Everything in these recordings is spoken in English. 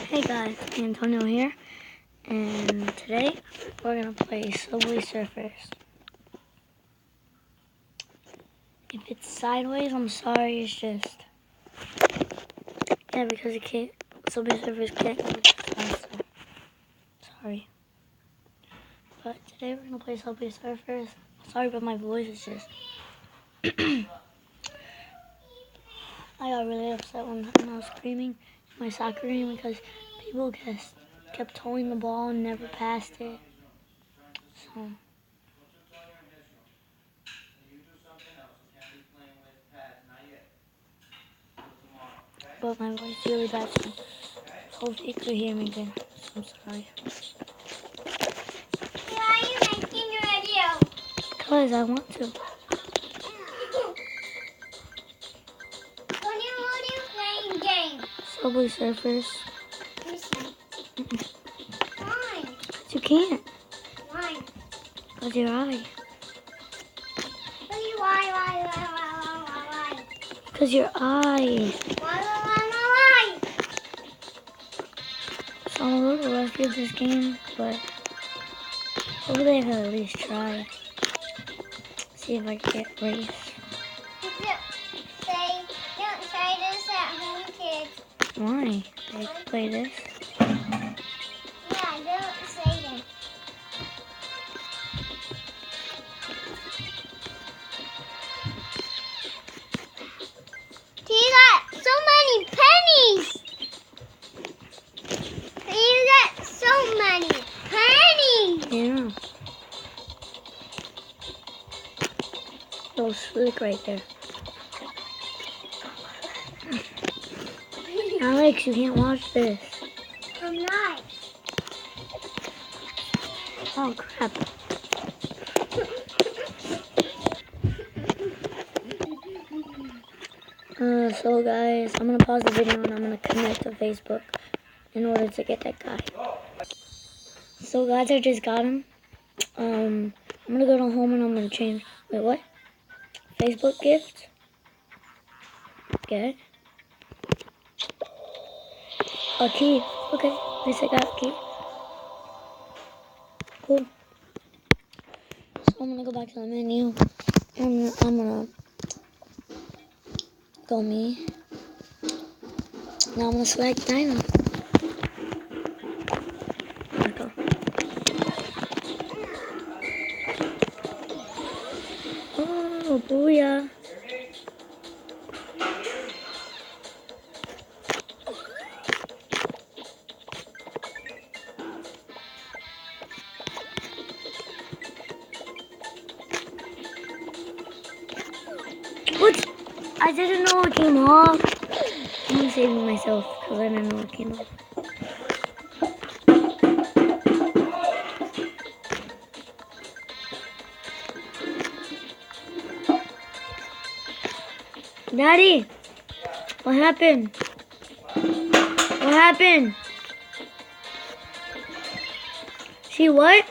Hey guys, Antonio here, and today we're gonna play Subway Surfers. If it's sideways, I'm sorry, it's just, because it can't, Subway Surfers can't go to the side, so, sorry. But today we're gonna play Subway Surfers. Sorry, but my voice is just, I got really upset when I was screaming in my soccer game because people kept towing the ball and never passed it, so. But my voice is really bad, so hopefully you could hear me good. So I'm sorry. Why are you making a video? Because I want to. What are you playing game? Subway Surfers. Why? But you can't. Why? Because your eye. Why? Because your eye. Why? So I'm a little rusty at this game, but hopefully I can at least try. See if I can get race. Don't try this at home, kids. Why? I can play this. Yeah, don't say that. He got so many pennies. He got so many pennies. Yeah. Little slick right there. Alex, you can't watch this. I'm not. Oh crap. So guys, I'm gonna pause the video and I'm gonna connect to Facebook in order to get that guy. So guys, I just got him. I'm gonna go to home and I'm gonna change. Wait, what? Facebook gift? Get a key. Okay, at least I got a key. Cool. So I'm gonna go back to the menu and I'm gonna go me. Now I'm gonna select Dino. Let's go. Oh, booyah. What? I didn't know it came off. I'm saving myself because I didn't know it came off. Daddy, what happened? What happened? She what?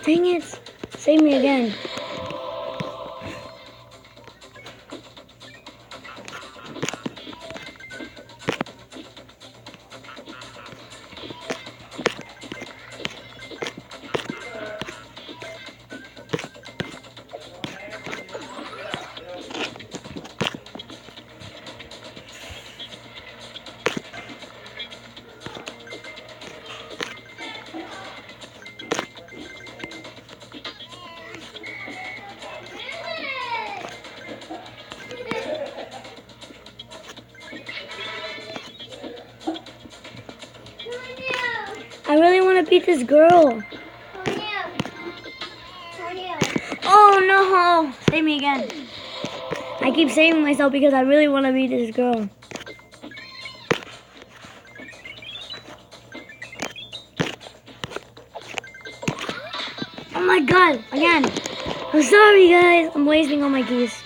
Dang it. Save me again. beat this girl. Oh no! Save me again. I keep saving myself because I really want to beat this girl. Oh my god, again. I'm sorry guys, I'm wasting all my keys.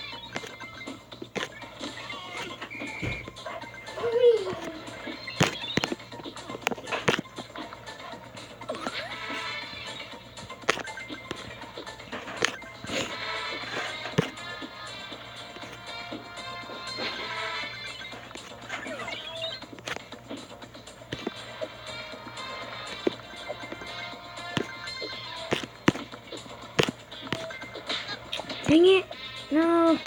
Dang it! No!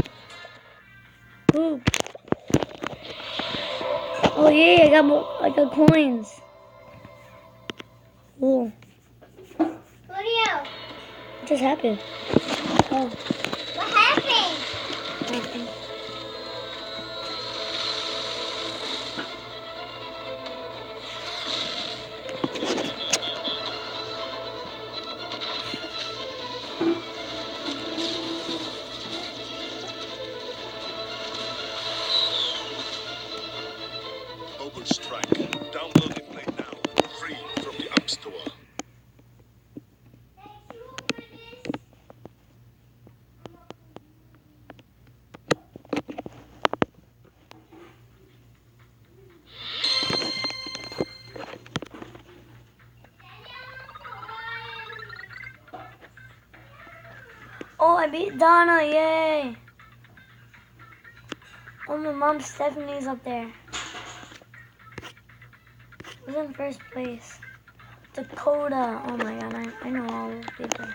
Ooh. Oh yeah, I got coins. Ooh. What just happened? Oh. What happened? Nothing. Open Strike. Download and play now. Free from the App Store. Oh, I beat Donna, yay! Oh, my mom Stephanie's up there. Who's in first place? Dakota. Oh my god, I know all those people.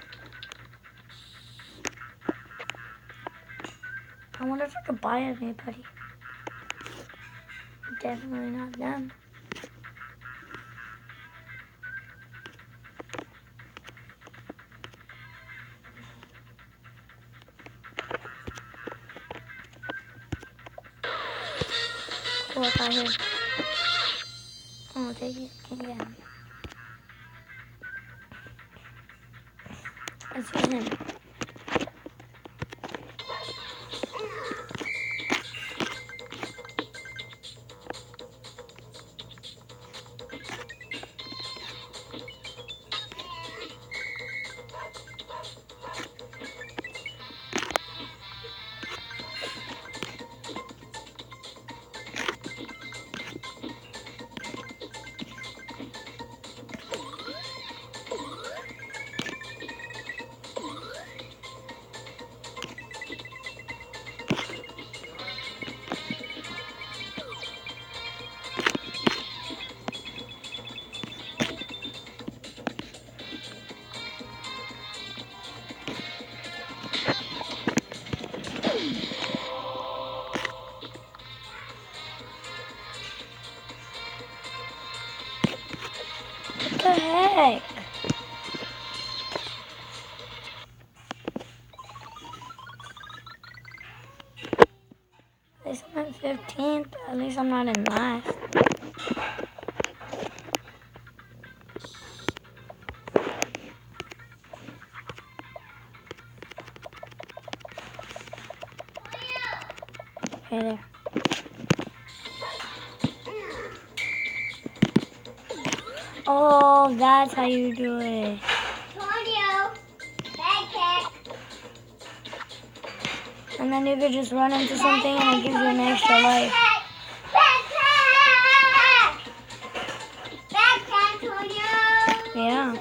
I wonder if I could buy anybody. Definitely not them. Cool, I got him. Oh, take it. Can't get him. Let's get him. What the heck? At least I'm in 15th. At least I'm not in last. Hey there. Oh, that's how you do it. Antonio, backpack. And then you could just run into something and it gives you an extra life. Backpack. Backpack, Antonio. Yeah.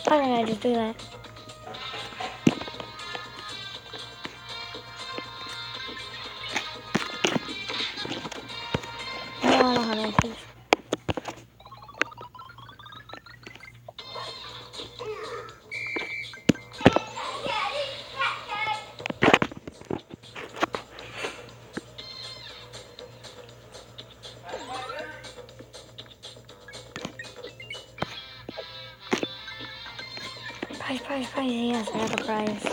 Why did I just do that? I don't know how to please. Prize. Yes, I have a prize.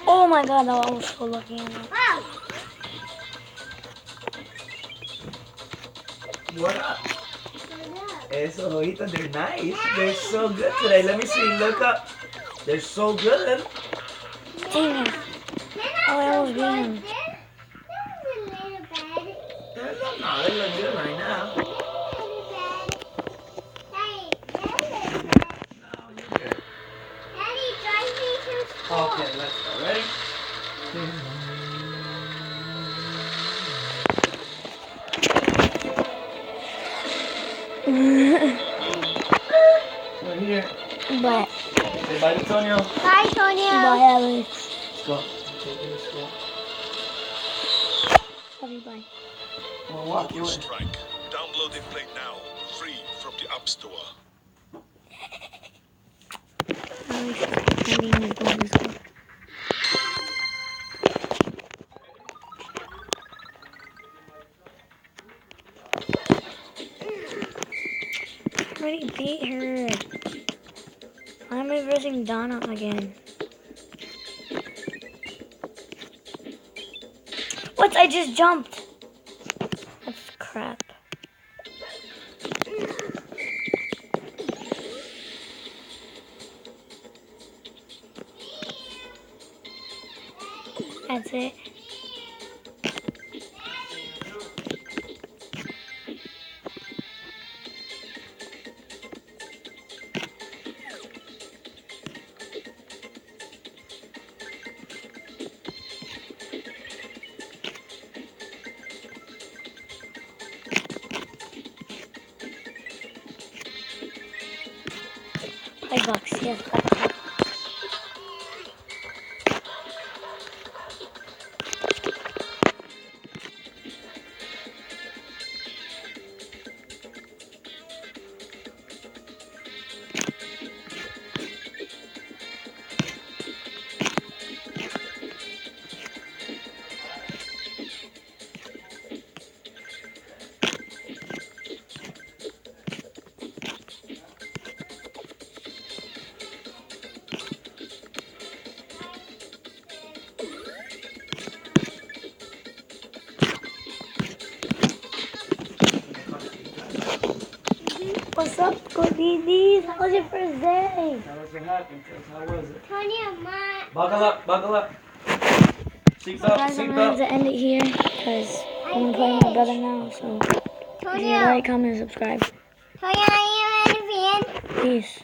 Oh my god, I was so lucky in that. Wow. What up? Eso, ojito, they're nice. They're so good today. Let me see. Look up. They're so good. Dang it. Oh, I almost beat him. No, they look good right now. No, you're good. Okay, let's go. Ready? We're here. But, Say bye to Antonio. Bye, Tonio. bye, Alex. Let's go. Take it to school. Love you, bye. We'll walk your Double way. Strike. Download and play now. Free from the App Store. Alex, my name is going to school. I already beat her. I'm reversing Donna again. What? I just jumped. That's crap. That's it. $5, yes. What's up, Goldie's? How was your first day? How was it happen? How was it? Tonio, my. Buckle up, buckle up. Seats So up, guys, I'm seats going up. to end it here because I'm gonna play with my brother now. So, if you Tonio. like, comment, and subscribe. Tonio, are you in the van? Peace.